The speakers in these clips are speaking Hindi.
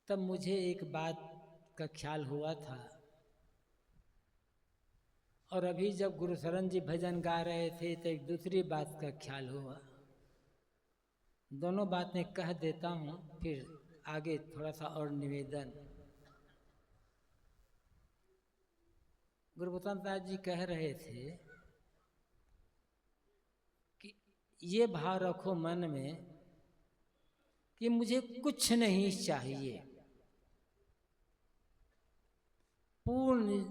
तब मुझे एक बात का ख्याल हुआ था। और अभी जब गुरुशरण जी भजन गा रहे थे तो एक दूसरी बात का ख्याल हुआ। दोनों बातें कह देता हूँ, फिर आगे थोड़ा सा और निवेदन। गुरुप्रसाद दास जी कह रहे थे कि ये भाव रखो मन में कि मुझे कुछ नहीं चाहिए, पूर्ण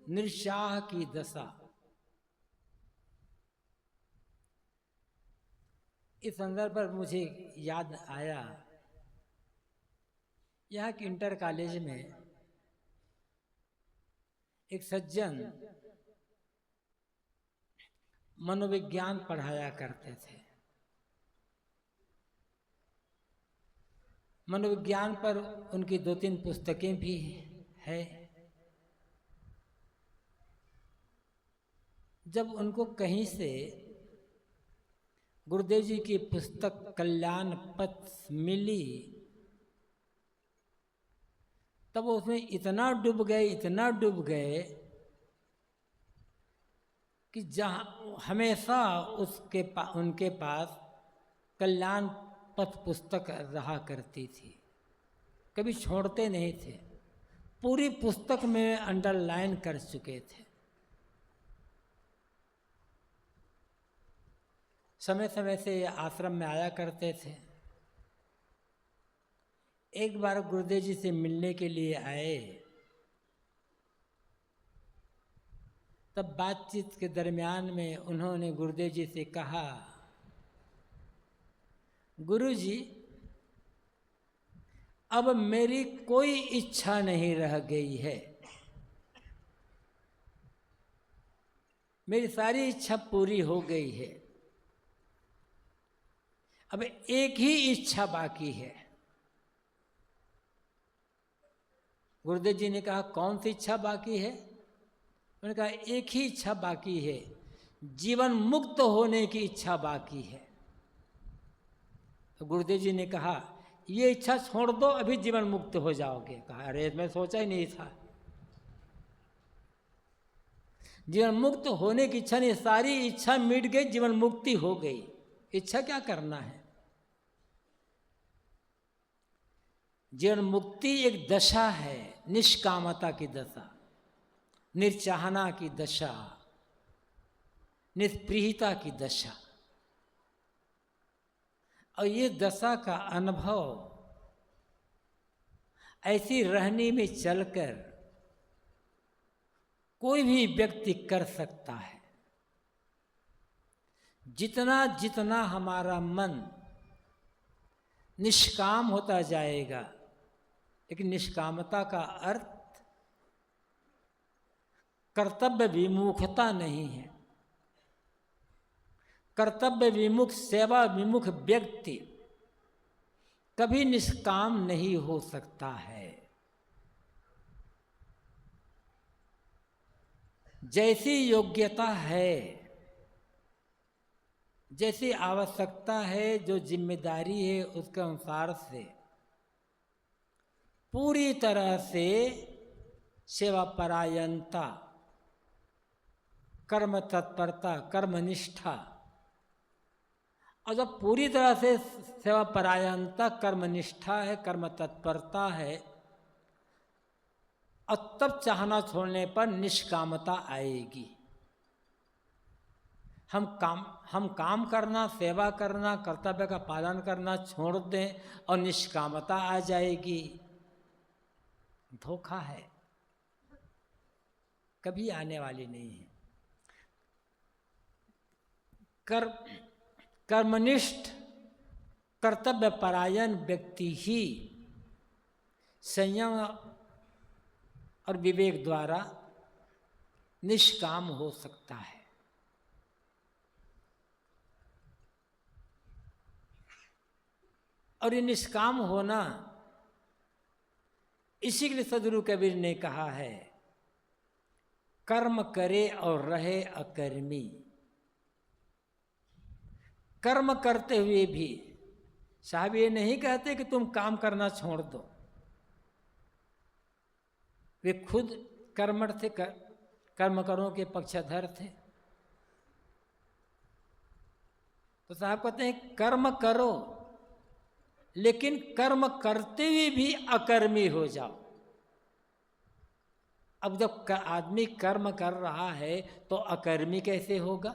निराशाह की दशा। इस संदर्भ पर मुझे याद आया, यहाँ के इंटर कॉलेज में एक सज्जन मनोविज्ञान पढ़ाया करते थे। मनोविज्ञान पर उनकी 2-3 पुस्तकें भी है। जब उनको कहीं से गुरुदेव जी की पुस्तक कल्याण पथ मिली, तब उसमें इतना डूब गए कि जहाँ हमेशा उनके पास कल्याण पथ पुस्तक रहा करती थी, कभी छोड़ते नहीं थे। पूरी पुस्तक में अंडरलाइन कर चुके थे। समय समय से आश्रम में आया करते थे। एक बार गुरुदेव जी से मिलने के लिए आए, तब बातचीत के दरमियान में उन्होंने गुरुदेव जी से कहा, गुरु जी, अब मेरी कोई इच्छा नहीं रह गई है, मेरी सारी इच्छा पूरी हो गई है, अब एक ही इच्छा बाकी है। गुरुदेव जी ने कहा, कौन सी इच्छा बाकी है? उन्होंने कहा, एक ही इच्छा बाकी है, जीवन मुक्त होने की इच्छा बाकी है। तो गुरुदेव जी ने कहा, ये इच्छा छोड़ दो, अभी जीवन मुक्त हो जाओगे। कहा, अरे मैं सोचा ही नहीं था। जीवन मुक्त होने की इच्छा नहीं, सारी इच्छा मिट गई, जीवन मुक्ति हो गई। इच्छा क्या करना है? जीवन मुक्ति एक दशा है, निष्कामता की दशा, निर्चाहना की दशा, निष्प्रियता की दशा। और ये दशा का अनुभव ऐसी रहनी में चलकर कोई भी व्यक्ति कर सकता है। जितना जितना हमारा मन निष्काम होता जाएगा, लेकिन निष्कामता का अर्थ कर्तव्य विमुखता नहीं है। कर्तव्य विमुख, सेवा विमुख व्यक्ति कभी निष्काम नहीं हो सकता है। जैसी योग्यता है, जैसी आवश्यकता है, जो जिम्मेदारी है, उसके अनुसार से पूरी तरह से सेवा परायणता, कर्म तत्परता, कर्मनिष्ठा। और जब पूरी तरह से सेवा परायणता, कर्मनिष्ठा है, कर्म तत्परता है, और तब चाहना छोड़ने पर निष्कामता आएगी। हम काम करना, सेवा करना, कर्तव्य का पालन करना छोड़ दें और निष्कामता आ जाएगी, धोखा है, कभी आने वाली नहीं है। कर्मनिष्ठ, कर्तव्य परायण व्यक्ति ही संयम और विवेक द्वारा निष्काम हो सकता है। और ये निष्काम होना, इसी के लिए सद्गुरु कबीर ने कहा है, कर्म करे और रहे अकर्मी। कर्म करते हुए भी साहब ये नहीं कहते कि तुम काम करना छोड़ दो, वे खुद कर्मठ थे, कर्मकरों के पक्षधर थे। तो साहब कहते हैं कर्म करो, लेकिन कर्म करते हुए भी अकर्मी हो जाओ। अब जब आदमी कर्म कर रहा है तो अकर्मी कैसे होगा?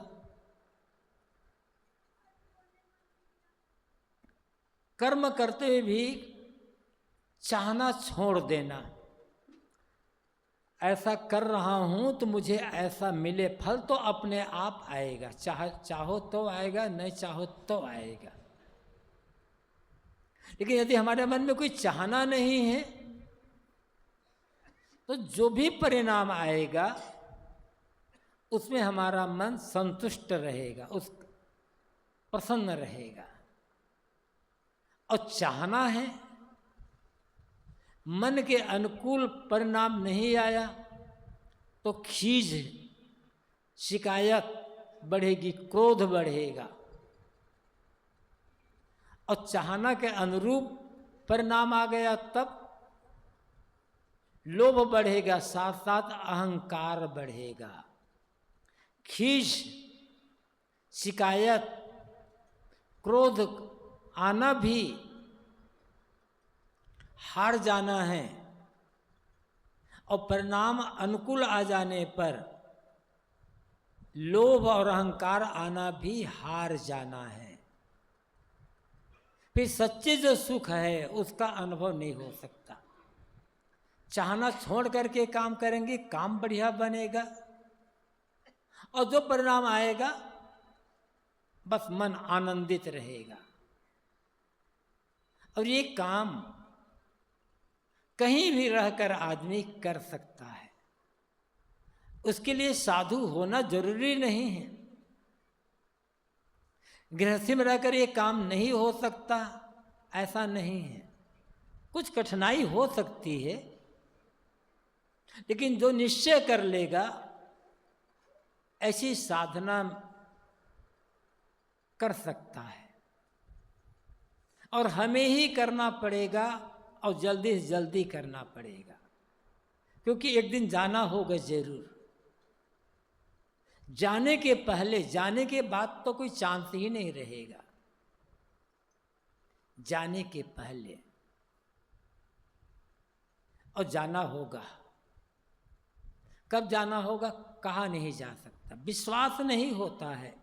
कर्म करते हुए भी चाहना छोड़ देना, ऐसा कर रहा हूं तो मुझे ऐसा मिले, फल तो अपने आप आएगा, चाहो तो आएगा, नहीं चाहो तो आएगा। लेकिन यदि हमारे मन में कोई चाहना नहीं है तो जो भी परिणाम आएगा उसमें हमारा मन संतुष्ट रहेगा, उस प्रसन्न रहेगा। और चाहना है, मन के अनुकूल परिणाम नहीं आया तो खीज, शिकायत बढ़ेगी, क्रोध बढ़ेगा। और चाहना के अनुरूप परिणाम आ गया तब लोभ बढ़ेगा, साथ साथ अहंकार बढ़ेगा। खीज, शिकायत, क्रोध आना भी हार जाना है, और परिणाम अनुकूल आ जाने पर लोभ और अहंकार आना भी हार जाना है। फिर सच्चे जो सुख है उसका अनुभव नहीं हो सकता। चाहना छोड़ करके काम करेंगे, काम बढ़िया बनेगा, और जो परिणाम आएगा बस मन आनंदित रहेगा। और ये काम कहीं भी रहकर आदमी कर सकता है, उसके लिए साधु होना जरूरी नहीं है। गृहस्थी में रहकर ये काम नहीं हो सकता ऐसा नहीं है, कुछ कठिनाई हो सकती है, लेकिन जो निश्चय कर लेगा ऐसी साधना कर सकता है। और हमें ही करना पड़ेगा, और जल्दी से जल्दी करना पड़ेगा, क्योंकि एक दिन जाना होगा जरूर। जाने के पहले, जाने के बाद तो कोई चांस ही नहीं रहेगा। जाने के पहले और जाना होगा। कब जाना होगा कहा नहीं जा सकता, विश्वास नहीं होता है।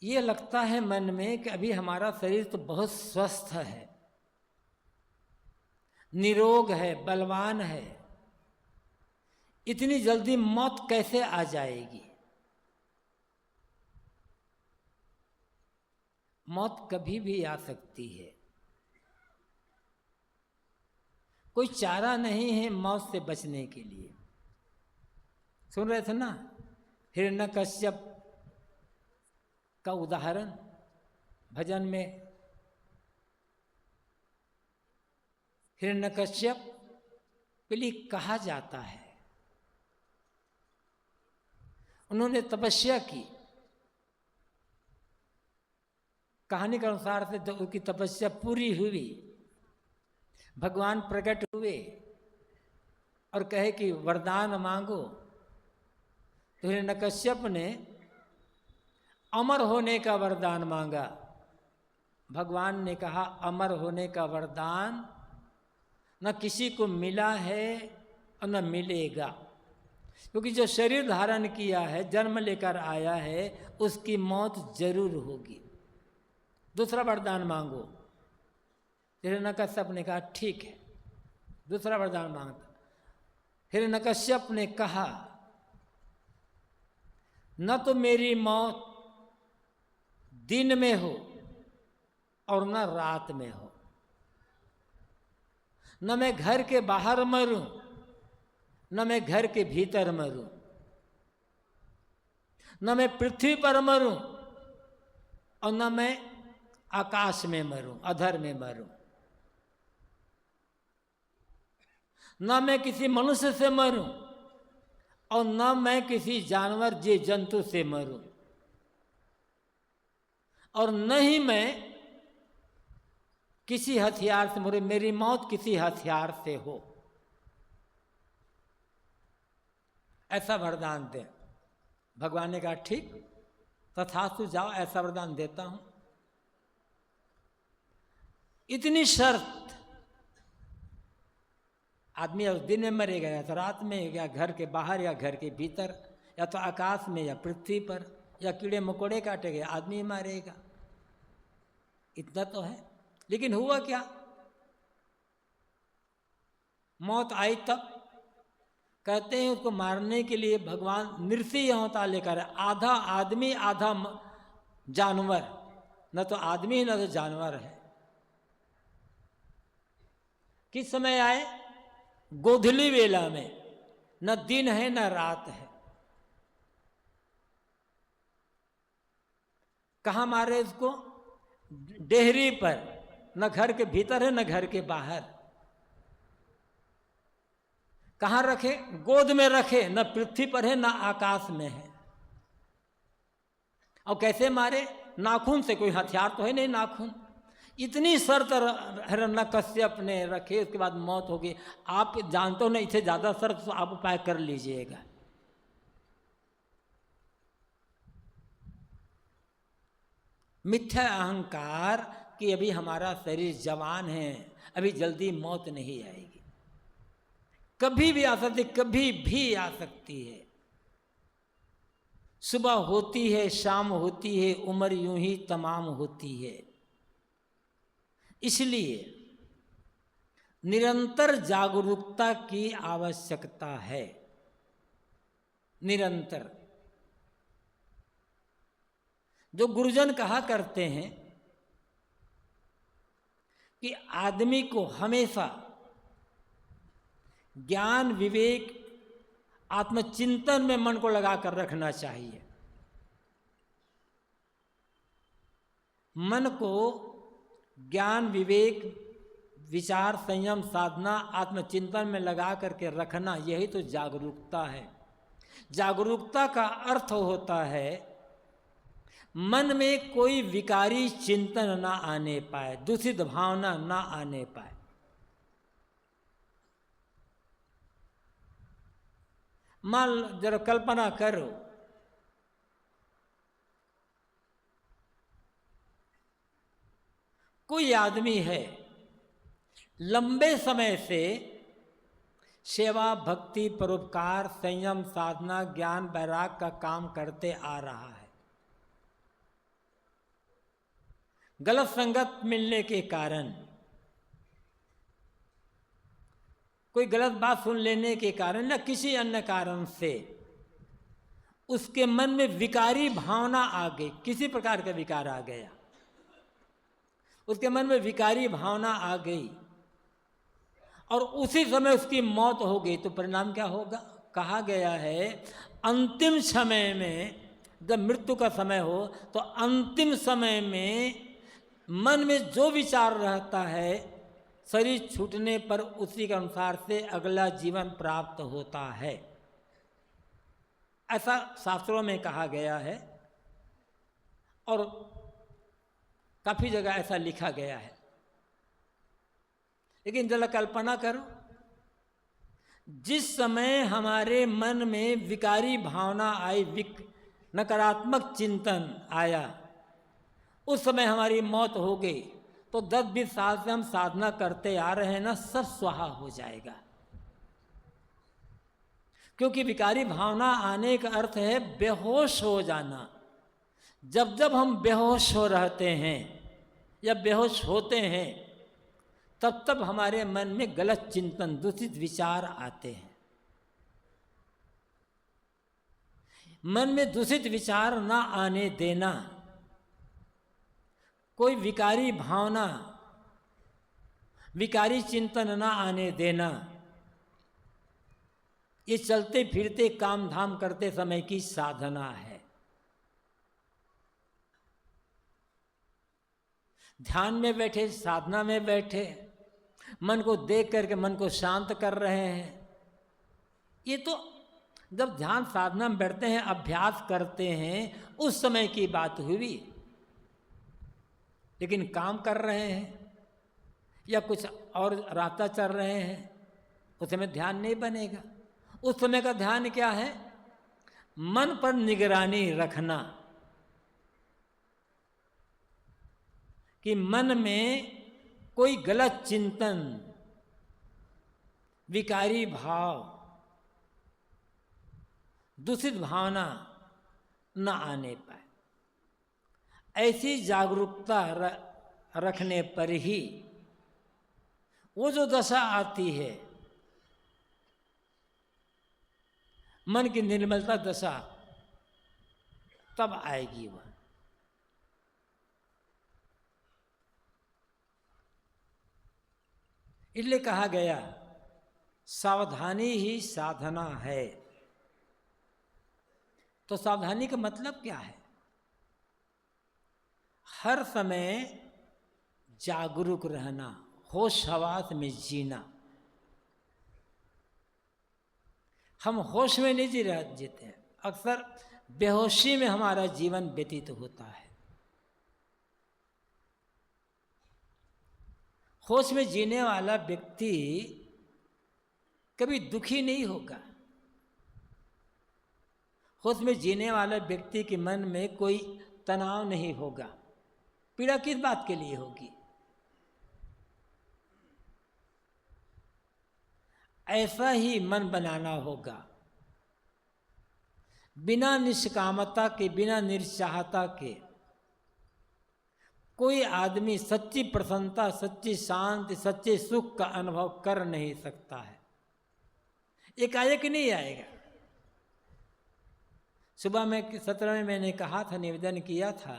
ये लगता है मन में कि अभी हमारा शरीर तो बहुत स्वस्थ है, निरोग है, बलवान है, इतनी जल्दी मौत कैसे आ जाएगी? मौत कभी भी आ सकती है, कोई चारा नहीं है मौत से बचने के लिए। सुन रहे थे ना हिरण्यकश्यप का उदाहरण भजन में। हिरण्यकश्यप के लिए कहा जाता है उन्होंने तपस्या की। कहानी के अनुसार से जब उनकी तपस्या पूरी हुई, भगवान प्रकट हुए और कहे कि वरदान मांगो, तो हिरण्यकश्यप ने अमर होने का वरदान मांगा। भगवान ने कहा अमर होने का वरदान न किसी को मिला है और न मिलेगा, क्योंकि जो शरीर धारण किया है, जन्म लेकर आया है, उसकी मौत जरूर होगी। दूसरा वरदान मांगो। हिरण्यकश्यप ने कहा ठीक है, दूसरा वरदान मांगता। हिरण्यकश्यप ने कहा न तो मेरी मौत दिन में हो और न रात में हो, न मैं घर के बाहर मरूं न मैं घर के भीतर मरूं, न मैं पृथ्वी पर मरूं और न मैं आकाश में मरूं, अधर में मरूं, न मैं किसी मनुष्य से मरूं और न मैं किसी जानवर जीव जंतु से मरूं, और न ही मैं किसी हथियार से मुझे, मेरी मौत किसी हथियार से हो, ऐसा वरदान दे। भगवान ने कहा ठीक, तथास्तु, जाओ, ऐसा वरदान देता हूं। इतनी शर्त, आदमी उस दिन में मरेगा या तो रात में, या घर के बाहर या घर के भीतर, या तो आकाश में या पृथ्वी पर, या कीड़े मकोड़े काटेंगे, आदमी मारेगा, इतना तो है। लेकिन हुआ क्या? मौत आई तब। कहते हैं उसको मारने के लिए भगवान नृसिंह अवतार लेकर, आधा आदमी आधा जानवर, न तो आदमी न तो जानवर है। किस समय आए? गोधली वेला में, न दिन है न रात है। कहाँ मारे इसको? डेहरी पर, न घर के भीतर है न घर के बाहर। कहाँ रखे? गोद में रखे, न पृथ्वी पर है न आकाश में है। और कैसे मारे? नाखून से, कोई हथियार तो है नहीं नाखून। इतनी शर्त हिरण्यकश्यप ने रखे, उसके बाद मौत होगी। आप जानते हो ना, इससे ज्यादा शर्त तो आप उपाय कर लीजिएगा। मिथ्या अहंकार कि अभी हमारा शरीर जवान है, अभी जल्दी मौत नहीं आएगी। कभी भी आ सकती, कभी भी आ सकती है। सुबह होती है, शाम होती है, उम्र यूं ही तमाम होती है। इसलिए निरंतर जागरूकता की आवश्यकता है। निरंतर। जो गुरुजन कहा करते हैं कि आदमी को हमेशा ज्ञान, विवेक, आत्मचिंतन में मन को लगाकर रखना चाहिए। मन को ज्ञान, विवेक, विचार, संयम, साधना, आत्मचिंतन में लगा करके रखना, यही तो जागरूकता है। जागरूकता का अर्थ होता है मन में कोई विकारी चिंतन ना आने पाए, दूषित भावना ना आने पाए। मान जरा कल्पना करो, कोई आदमी है लंबे समय से सेवा, भक्ति, परोपकार, संयम, साधना, ज्ञान, वैराग का काम करते आ रहा है। गलत संगत मिलने के कारण, कोई गलत बात सुन लेने के कारण, या किसी अन्य कारण से उसके मन में विकारी भावना आ गई, किसी प्रकार का विकार आ गया, उसके मन में विकारी भावना आ गई और उसी समय उसकी मौत हो गई, तो परिणाम क्या होगा? कहा गया है अंतिम समय में, जब मृत्यु का समय हो, तो अंतिम समय में मन में जो विचार रहता है, शरीर छूटने पर उसी के अनुसार से अगला जीवन प्राप्त होता है। ऐसा शास्त्रों में कहा गया है और काफी जगह ऐसा लिखा गया है। लेकिन जरा कल्पना करो, जिस समय हमारे मन में विकारी भावना आई, नकारात्मक चिंतन आया, उस समय हमारी मौत हो गई, तो 10-20 साल से हम साधना करते आ रहे हैं ना, सब स्वाहा हो जाएगा। क्योंकि विकारी भावना आने का अर्थ है बेहोश हो जाना। जब जब हम बेहोश हो रहते हैं या बेहोश होते हैं, तब तब हमारे मन में गलत चिंतन, दूषित विचार आते हैं। मन में दूषित विचार ना आने देना, कोई विकारी भावना, विकारी चिंतन ना आने देना, ये चलते फिरते काम धाम करते समय की साधना है। ध्यान में बैठे, साधना में बैठे, मन को देख करके मन को शांत कर रहे हैं। ये तो जब ध्यान साधना में बैठते हैं, अभ्यास करते हैं, उस समय की बात हुई। लेकिन काम कर रहे हैं, या कुछ और रास्ता चल रहे हैं, उस समय ध्यान नहीं बनेगा। उस समय का ध्यान क्या है? मन पर निगरानी रखना कि मन में कोई गलत चिंतन, विकारी भाव, दूषित भावना न आने पाए। ऐसी जागरूकता रखने पर ही वो जो दशा आती है, मन की निर्मलता दशा, तब आएगी वह। इसलिए कहा गया सावधानी ही साधना है। तो सावधानी का मतलब क्या है? हर समय जागरूक रहना, होश हवास में जीना। हम होश में नहीं जीते हैं, अक्सर बेहोशी में हमारा जीवन व्यतीत होता है। होश में जीने वाला व्यक्ति कभी दुखी नहीं होगा। होश में जीने वाले व्यक्ति के मन में कोई तनाव नहीं होगा। पीड़ा किस बात के लिए होगी? ऐसा ही मन बनाना होगा। बिना निष्कामता के, बिना निश्चाहता के कोई आदमी सच्ची प्रसन्नता, सच्ची शांति, सच्चे सुख का अनुभव कर नहीं सकता है। एकाएक नहीं आएगा। सुबह में सत्र में मैंने कहा था, निवेदन किया था,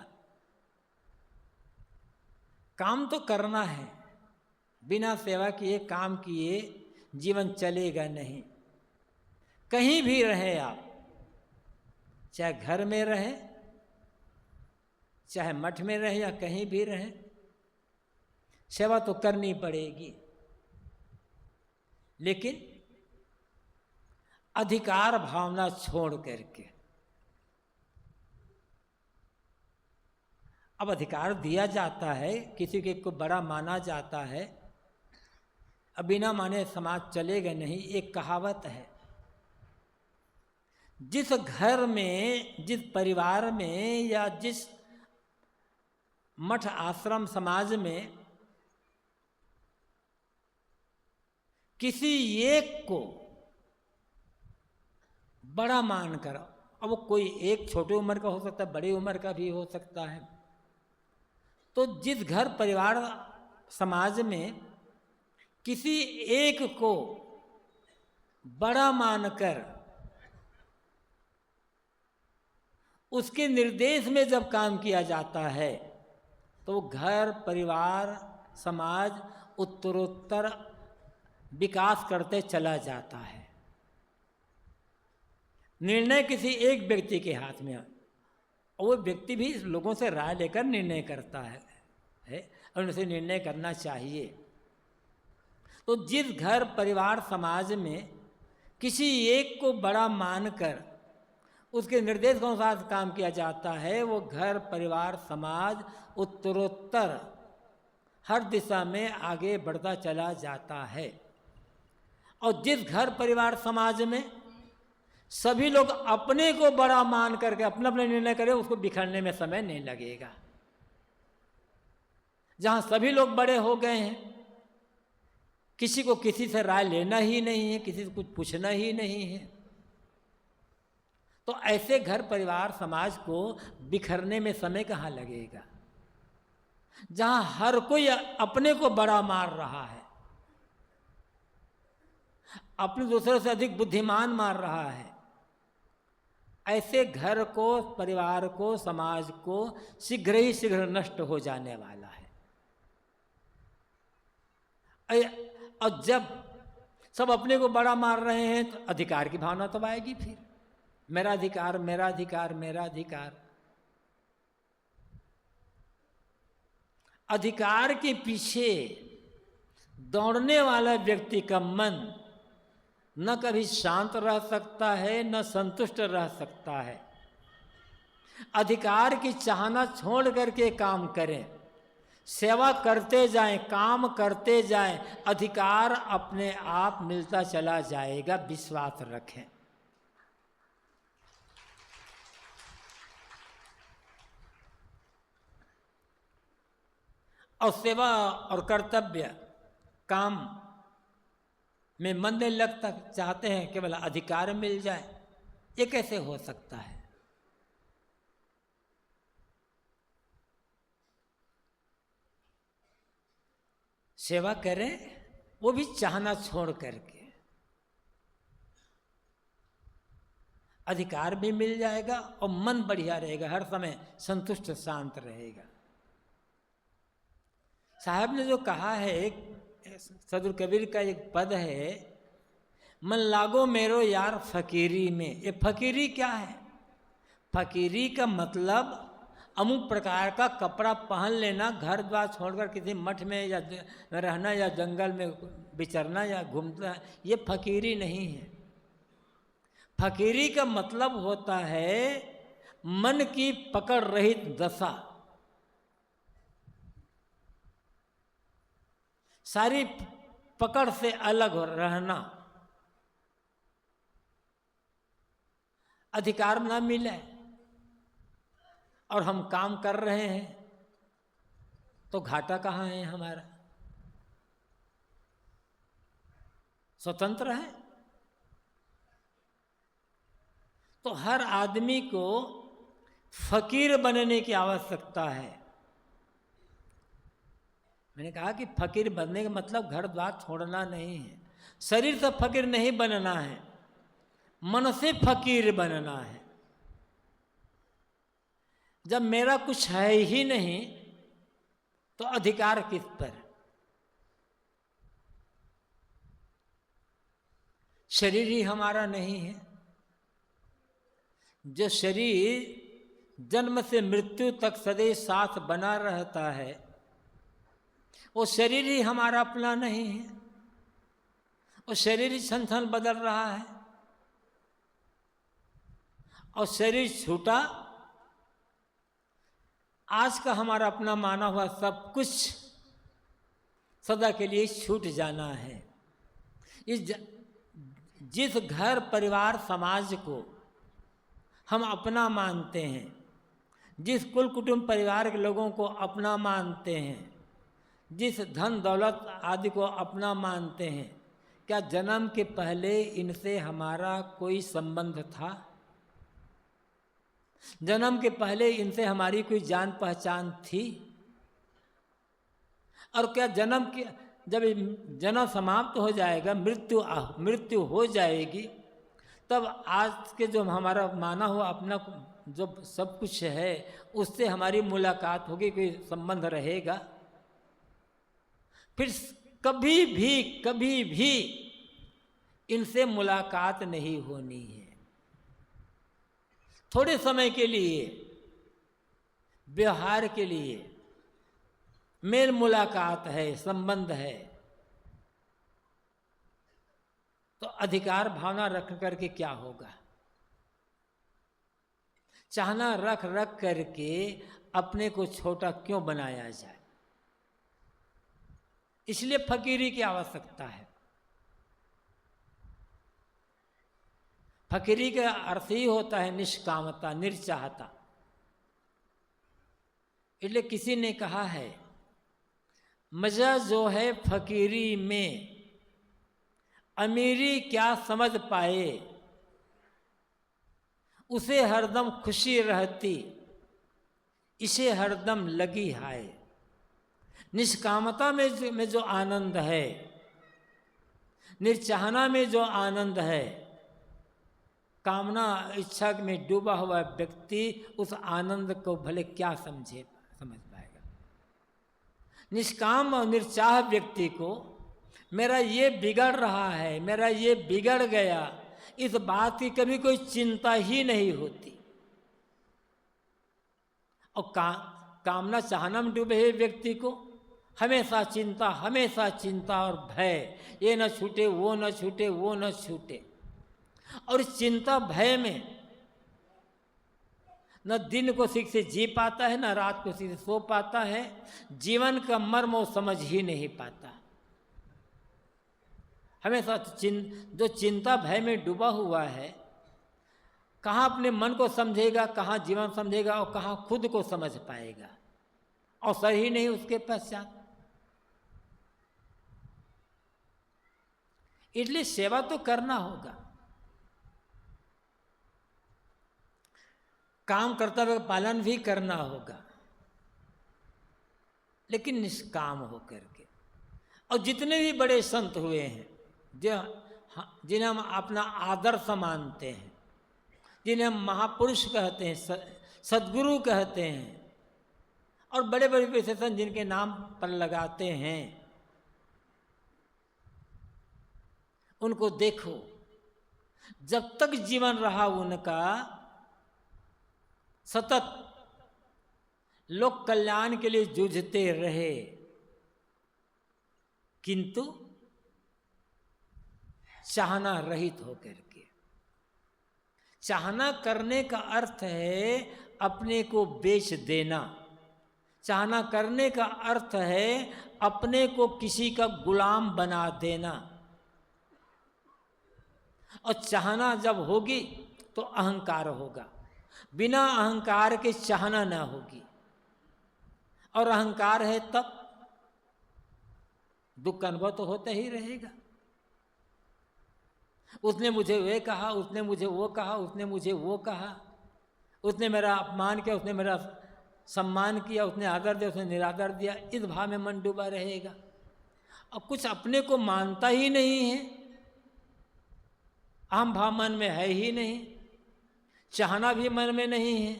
काम तो करना है। बिना सेवा किए, काम किए जीवन चलेगा नहीं। कहीं भी रहे आप, चाहे घर में रहे, चाहे मठ में रहे, या कहीं भी रहे, सेवा तो करनी पड़ेगी। लेकिन अधिकार भावना छोड़ करके। अब अधिकार दिया जाता है, किसी के को बड़ा माना जाता है, अब बिना माने समाज चलेगा नहीं। एक कहावत है, जिस घर में, जिस परिवार में, या जिस मठ आश्रम समाज में किसी एक को बड़ा मानकर, अब वो कोई एक छोटी उम्र का हो सकता है, बड़ी उम्र का भी हो सकता है, तो जिस घर परिवार समाज में किसी एक को बड़ा मानकर उसके निर्देश में जब काम किया जाता है, तो घर परिवार समाज उत्तरोत्तर विकास करते चला जाता है। निर्णय किसी एक व्यक्ति के हाथ में, और वो व्यक्ति भी लोगों से राय लेकर निर्णय करता है और उनसे निर्णय करना चाहिए। तो जिस घर परिवार समाज में किसी एक को बड़ा मानकर उसके निर्देश के अनुसार काम किया जाता है, वो घर परिवार समाज उत्तरोत्तर हर दिशा में आगे बढ़ता चला जाता है। और जिस घर परिवार समाज में सभी लोग अपने को बड़ा मान करके अपना अपना निर्णय करें, उसको बिखरने में समय नहीं लगेगा। जहां सभी लोग बड़े हो गए हैं, किसी को किसी से राय लेना ही नहीं है, किसी से कुछ पूछना ही नहीं है, तो ऐसे घर परिवार समाज को बिखरने में समय कहाँ लगेगा। जहां हर कोई अपने को बड़ा मार रहा है, अपने दूसरे से अधिक बुद्धिमान मार रहा है, ऐसे घर को, परिवार को, समाज को शीघ्र ही शीघ्र नष्ट हो जाने वाला है। और जब सब अपने को बड़ा मार रहे हैं, तो अधिकार की भावना तो आएगी। फिर मेरा अधिकार, मेरा अधिकार, मेरा अधिकार। अधिकार के पीछे दौड़ने वाला व्यक्ति का मन न कभी शांत रह सकता है, न संतुष्ट रह सकता है। अधिकार की चाहना छोड़ करके काम करें, सेवा करते जाएं, काम करते जाएं, अधिकार अपने आप मिलता चला जाएगा, विश्वास रखें। और सेवा और कर्तव्य काम में मन नहीं लगता, चाहते हैं केवल अधिकार मिल जाए। ये कैसे हो सकता है? सेवा करें वो भी चाहना छोड़ करके, अधिकार भी मिल जाएगा और मन बढ़िया रहेगा, हर समय संतुष्ट शांत रहेगा। साहब ने जो कहा है, सदगुरु कबीर का एक पद है, मन लागो मेरो यार फकीरी में। ये फकीरी क्या है? फकीरी का मतलब अमुक प्रकार का कपड़ा पहन लेना, घर द्वार छोड़कर किसी मठ में या रहना या जंगल में विचरना या घूमना, ये फकीरी नहीं है। फकीरी का मतलब होता है मन की पकड़ रहित दशा, सारी पकड़ से अलग रहना, अधिकार ना मिले और हम काम कर रहे हैं तो घाटा कहाँ है हमारा? स्वतंत्र है। तो हर आदमी को फकीर बनने की आवश्यकता है। मैंने कहा कि फकीर बनने का मतलब घर द्वार छोड़ना नहीं है, शरीर से फकीर नहीं बनना है, मन से फकीर बनना है। जब मेरा कुछ है ही नहीं तो अधिकार किस पर? शरीर ही हमारा नहीं है। जो शरीर जन्म से मृत्यु तक सदैव साथ बना रहता है, वो शरीर ही हमारा अपना नहीं है। वो शरीर ही क्षण क्षण बदल रहा है और शरीर छूटा, आज का हमारा अपना माना हुआ सब कुछ सदा के लिए छूट जाना है। जिस घर परिवार समाज को हम अपना मानते हैं, जिस कुल कुटुंब परिवार के लोगों को अपना मानते हैं, जिस धन दौलत आदि को अपना मानते हैं, क्या जन्म के पहले इनसे हमारा कोई संबंध था? जन्म के पहले इनसे हमारी कोई जान पहचान थी? और क्या जन्म के जब जन्म समाप्त हो जाएगा, मृत्यु हो जाएगी, तब आज के जो हमारा माना हुआ अपना जो सब कुछ है उससे हमारी मुलाकात होगी, कोई संबंध रहेगा? फिर कभी भी इनसे मुलाकात नहीं होनी है। थोड़े समय के लिए, व्यवहार के लिए मेल मुलाकात है, संबंध है, तो अधिकार भावना रख करके क्या होगा? चाहना रख करके अपने को छोटा क्यों बनाया जाए? इसलिए फकीरी की आवश्यकता है। फकीरी का अर्थ ही होता है निष्कामता, निर्चाहता। इसलिए किसी ने कहा है, मजा जो है फकीरी में, अमीरी क्या समझ पाए, उसे हरदम खुशी रहती, इसे हरदम लगी हाय। निष्कामता में जो आनंद है, निर्चाहना में जो आनंद है, कामना इच्छा में डूबा हुआ व्यक्ति उस आनंद को भले क्या समझ पाएगा। निष्काम और निर्चाह व्यक्ति को मेरा ये बिगड़ रहा है, मेरा ये बिगड़ गया, इस बात की कभी कोई चिंता ही नहीं होती। और कामना चाहना में डूबे हुए व्यक्ति को हमेशा चिंता और भय, ये न छूटे, वो न छूटे, वो न छूटे। और चिंता भय में न दिन को ठीक से जी पाता है, न रात को ठीक से सो पाता है। जीवन का मर्म वो समझ ही नहीं पाता। हमेशा जो चिंता भय में डूबा हुआ है, कहाँ अपने मन को समझेगा, कहाँ जीवन समझेगा और कहाँ खुद को समझ पाएगा। अवसर ही नहीं उसके पश्चात। इसलिए सेवा तो करना होगा, काम कर्तव्य का पालन भी करना होगा, लेकिन निष्काम होकर के। और जितने भी बड़े संत हुए हैं, जिन्हें हम अपना आदर्श मानते हैं, जिन्हें हम महापुरुष कहते हैं, सद्गुरु कहते हैं, और बड़े बड़े विशेषण जिनके नाम पर लगाते हैं, उनको देखो, जब तक जीवन रहा उनका सतत लोक कल्याण के लिए जूझते रहे, किंतु चाहना रहित होकर के। चाहना करने का अर्थ है अपने को बेच देना। चाहना करने का अर्थ है अपने को किसी का गुलाम बना देना। और चाहना जब होगी तो अहंकार होगा, बिना अहंकार के चाहना ना होगी। और अहंकार है तब दुख का अनुभव तो होता ही रहेगा। उसने मुझे वे कहा, उसने मुझे वो कहा, उसने मुझे वो कहा, उसने मेरा अपमान किया, उसने मेरा सम्मान किया, उसने आदर दिया, उसने निरादर दिया। इस भाव में मन डूबा रहेगा। अब कुछ अपने को मानता ही नहीं है, अहम भाव मन में है ही नहीं, चाहना भी मन में नहीं है,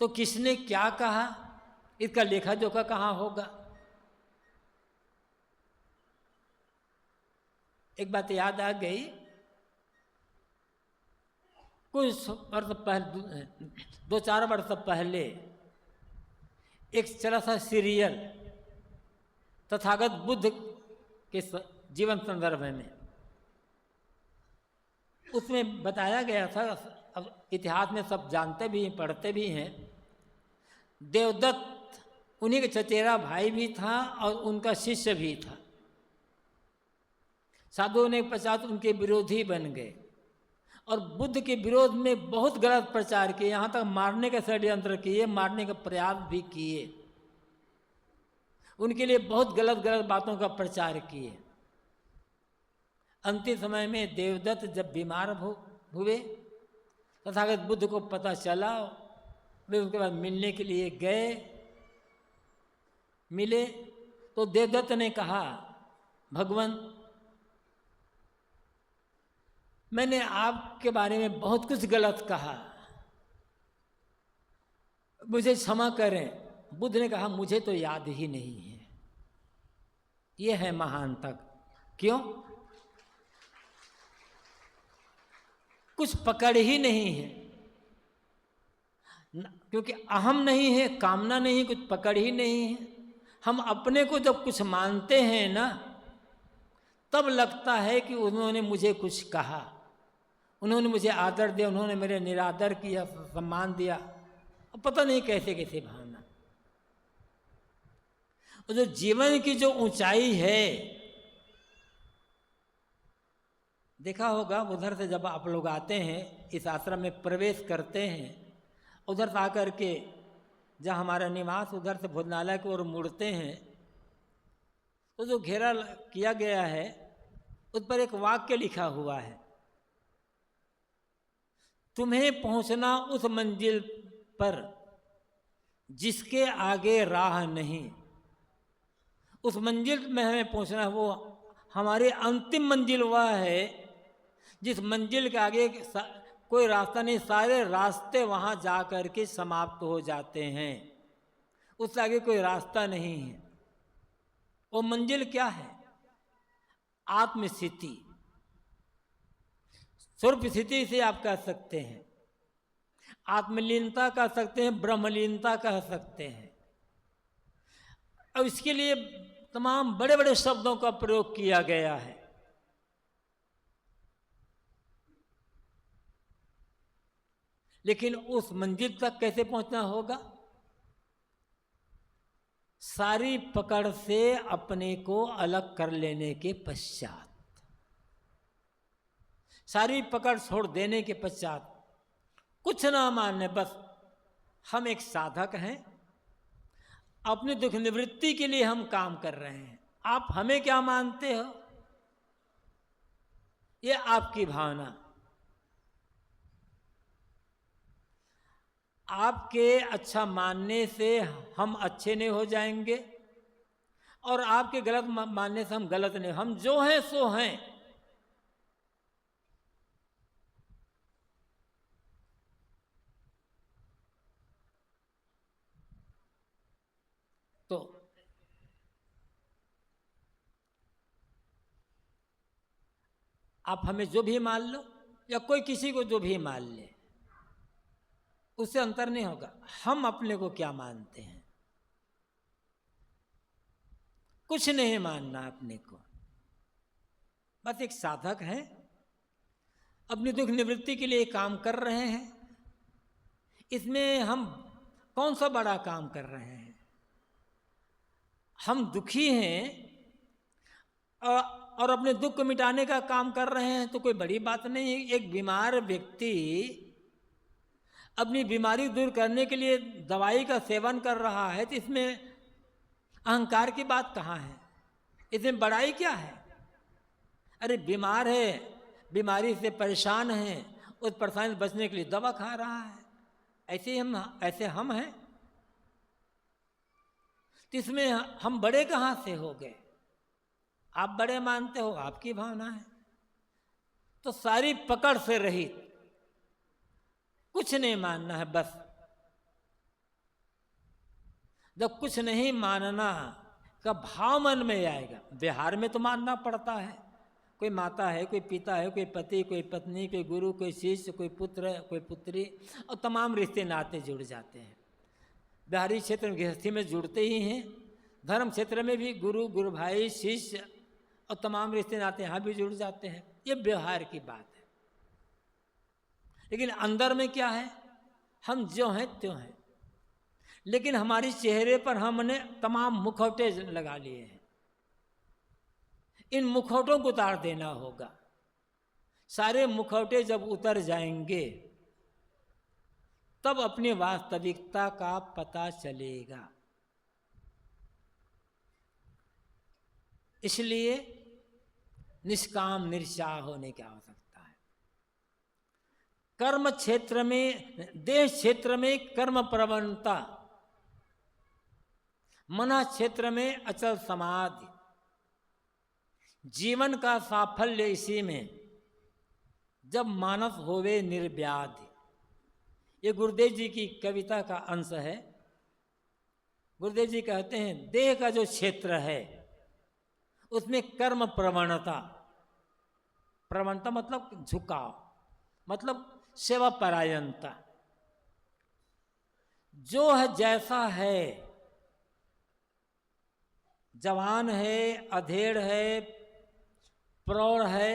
तो किसने क्या कहा इसका लेखा जोखा कहाँ होगा। एक बात याद आ गई, कुछ वर्ष पहले, 2-4 वर्ष पहले एक चला सा सीरियल तथागत बुद्ध के जीवन संदर्भ में, उसमें बताया गया था, अब इतिहास में सब जानते भी हैं, पढ़ते भी हैं, देवदत्त उन्हीं के चचेरा भाई भी था और उनका शिष्य भी था। साधुओं ने पश्चात उनके विरोधी बन गए और बुद्ध के विरोध में बहुत गलत प्रचार किए, यहाँ तक मारने का षड्यंत्र किए, मारने का प्रयास भी किए, उनके लिए बहुत गलत गलत बातों का प्रचार किए। अंतिम समय में देवदत्त जब बीमार हुए, तथागत बुद्ध को पता चला, वे उसके बाद मिलने के लिए गए। मिले तो देवदत्त ने कहा, भगवान मैंने आपके बारे में बहुत कुछ गलत कहा, मुझे क्षमा करें। बुद्ध ने कहा, मुझे तो याद ही नहीं है। ये है महानता। क्यों? कुछ पकड़ ही नहीं है, क्योंकि अहम नहीं है, कामना नहीं है, कुछ पकड़ ही नहीं है। हम अपने को जब कुछ मानते हैं ना, तब लगता है कि उन्होंने मुझे कुछ कहा, उन्होंने मुझे आदर दिया, उन्होंने मेरे निरादर किया, सम्मान दिया, और पता नहीं कैसे कैसे भावना। और जो जीवन की जो ऊंचाई है, देखा होगा उधर से जब आप लोग आते हैं, इस आश्रम में प्रवेश करते हैं, उधर से आकर के जहाँ हमारा निवास, उधर से भोजनालय की ओर मुड़ते हैं, तो जो घेरा किया गया है उस पर एक वाक्य लिखा हुआ है, तुम्हें पहुंचना उस मंजिल पर जिसके आगे राह नहीं। उस मंजिल में हमें पहुंचना, वो हमारी अंतिम मंजिल वह है जिस मंजिल के आगे कोई रास्ता नहीं, सारे रास्ते वहां जा कर के समाप्त हो जाते हैं, उससे आगे कोई रास्ता नहीं है। वो मंजिल क्या है? आत्मस्थिति, स्वरूप स्थिति से आप कह सकते हैं, आत्मलीनता कह सकते हैं, ब्रह्मलीनता कह सकते हैं। अब इसके लिए तमाम बड़े बड़े शब्दों का प्रयोग किया गया है। लेकिन उस मंजिल तक कैसे पहुंचना होगा? सारी पकड़ से अपने को अलग कर लेने के पश्चात, सारी पकड़ छोड़ देने के पश्चात, कुछ ना मानने, बस हम एक साधक हैं, अपनी दुख निवृत्ति के लिए हम काम कर रहे हैं, आप हमें क्या मानते हो, ये आपकी भावना। आपके अच्छा मानने से हम अच्छे नहीं हो जाएंगे और आपके गलत मानने से हम गलत नहीं, हम जो हैं सो हैं। तो आप हमें जो भी मान लो या कोई किसी को जो भी मान ले, उससे अंतर नहीं होगा। हम अपने को क्या मानते हैं? कुछ नहीं मानना अपने को, बस एक साधक है, अपनी दुख निवृत्ति के लिए काम कर रहे हैं। इसमें हम कौन सा बड़ा काम कर रहे हैं? हम दुखी हैं और अपने दुख को मिटाने का काम कर रहे हैं, तो कोई बड़ी बात नहीं है। एक बीमार व्यक्ति अपनी बीमारी दूर करने के लिए दवाई का सेवन कर रहा है, तो इसमें अहंकार की बात कहाँ है? इसमें बड़ाई क्या है? अरे बीमार है, बीमारी से परेशान है, उस परेशानी से बचने के लिए दवा खा रहा है, ऐसे हम हैं। तो इसमें हम बड़े कहाँ से हो गए? आप बड़े मानते हो, आपकी भावना है। तो सारी पकड़ से रहित, कुछ नहीं मानना है। बस जब कुछ नहीं मानना का भाव मन में आएगा, व्यवहार में तो मानना पड़ता है। कोई माता है, कोई पिता है, कोई पति, कोई पत्नी, कोई गुरु, कोई शिष्य, कोई पुत्र, कोई पुत्री, और तमाम रिश्ते नाते जुड़ जाते हैं। बाहरी क्षेत्र में गृहस्थी में जुड़ते ही हैं, धर्म क्षेत्र में भी गुरु, गुरु भाई, शिष्य और तमाम रिश्ते नाते यहाँ भी जुड़ जाते हैं। ये व्यवहार की बात है। लेकिन अंदर में क्या है? हम जो हैं त्यों हैं, लेकिन हमारे चेहरे पर हमने तमाम मुखौटे लगा लिए हैं। इन मुखौटों को उतार देना होगा। सारे मुखौटे जब उतर जाएंगे तब अपनी वास्तविकता का पता चलेगा। इसलिए निष्काम निरचाह होने की आवश्यकता है। कर्म क्षेत्र में, देश क्षेत्र में कर्म प्रवणता, मन क्षेत्र में अचल समाधि, जीवन का साफल्य इसी में, जब मानस होवे निर्व्याधि। ये गुरुदेव जी की कविता का अंश है। गुरुदेव जी कहते हैं देह का जो क्षेत्र है उसमें कर्म प्रवणता, प्रवणता मतलब झुकाव, मतलब सेवा परायणता, जो है जैसा है, जवान है, अधेड़ है, प्रौढ़ है,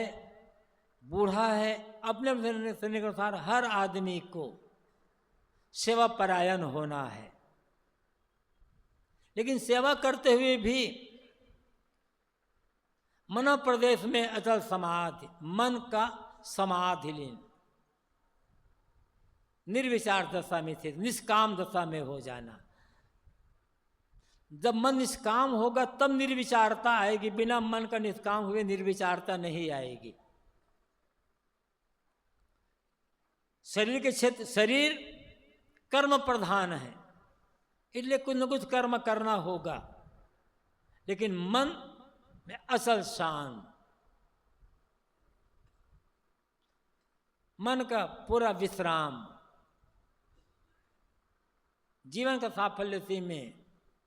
बूढ़ा है, अपने के अनुसार हर आदमी को सेवा परायण होना है। लेकिन सेवा करते हुए भी मन प्रदेश में अचल समाधि, मन का समाधि लीन, निर्विचार दशा में स्थित, निष्काम दशा में हो जाना। जब मन निष्काम होगा तब निर्विचारता आएगी, बिना मन का निष्काम हुए निर्विचारता नहीं आएगी। शरीर के क्षेत्र, शरीर कर्म प्रधान है, इसलिए कुछ न कुछ कर्म करना होगा, लेकिन मन में असल शांत, मन का पूरा विश्राम, जीवन का साफल्य इसी में।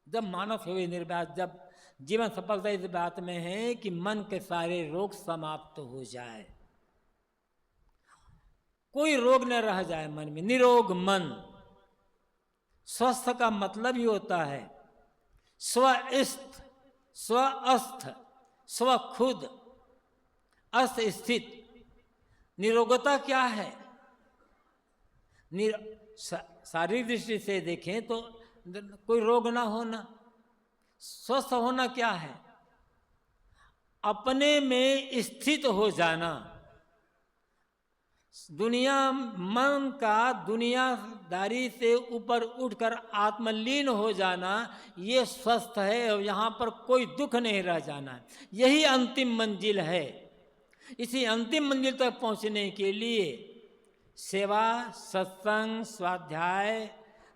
जब मानस हुए निर्व्याध, जब जीवन सफलता इस बात में है कि मन के सारे रोग समाप्त हो जाए, कोई रोग न रह जाए मन में, निरोग मन। स्वस्थ का मतलब ही होता है स्वस्थ, स्वस्थ, स्व खुद, अस्थ स्थित। निरोगता क्या है? शारीरिक दृष्टि से देखें तो कोई रोग ना होना। स्वस्थ होना क्या है? अपने में स्थित हो जाना। मन का दुनियादारी से ऊपर उठकर आत्मलीन हो जाना, ये स्वस्थ है। और यहाँ पर कोई दुख नहीं रह जाना है। यही अंतिम मंजिल है। इसी अंतिम मंजिल तक पहुँचने के लिए सेवा, सत्संग, स्वाध्याय,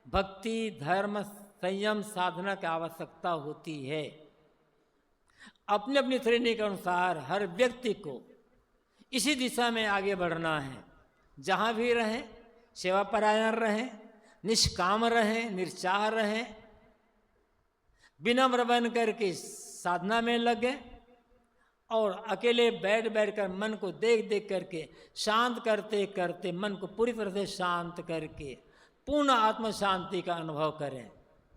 भक्ति, धर्म, संयम, साधना की आवश्यकता होती है। अपने अपनी श्रेणी के अनुसार हर व्यक्ति को इसी दिशा में आगे बढ़ना है। जहाँ भी रहें सेवा परायण रहें, निष्काम रहें, निर्चाह रहें, विनम्र बन करके साधना में लगे और अकेले बैठ कर मन को देख करके शांत करते करते मन को पूरी तरह से शांत करके पूर्ण आत्म शांति का अनुभव करें।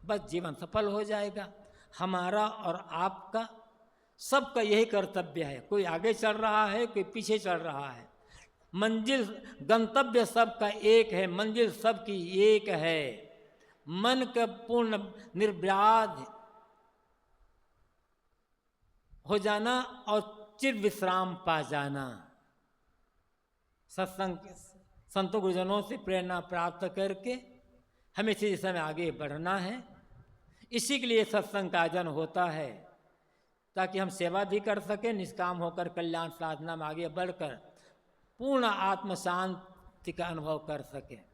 बस जीवन सफल हो जाएगा। हमारा और आपका सबका यही कर्तव्य है। कोई आगे चल रहा है, कोई पीछे चल रहा है। मंजिल, गंतव्य सबका एक है, मंजिल सबकी एक है। मन का पूर्ण निर्व्याध हो जाना और चिर विश्राम पा जाना। सत्संग, संतों गुरुजनों से प्रेरणा प्राप्त करके हमें इसी दिशा में आगे बढ़ना है। इसी के लिए सत्संग का आयोजन होता है, ताकि हम सेवा भी कर सकें, निष्काम होकर कल्याण साधना में आगे बढ़कर पूर्ण आत्म शांति का अनुभव कर सकें।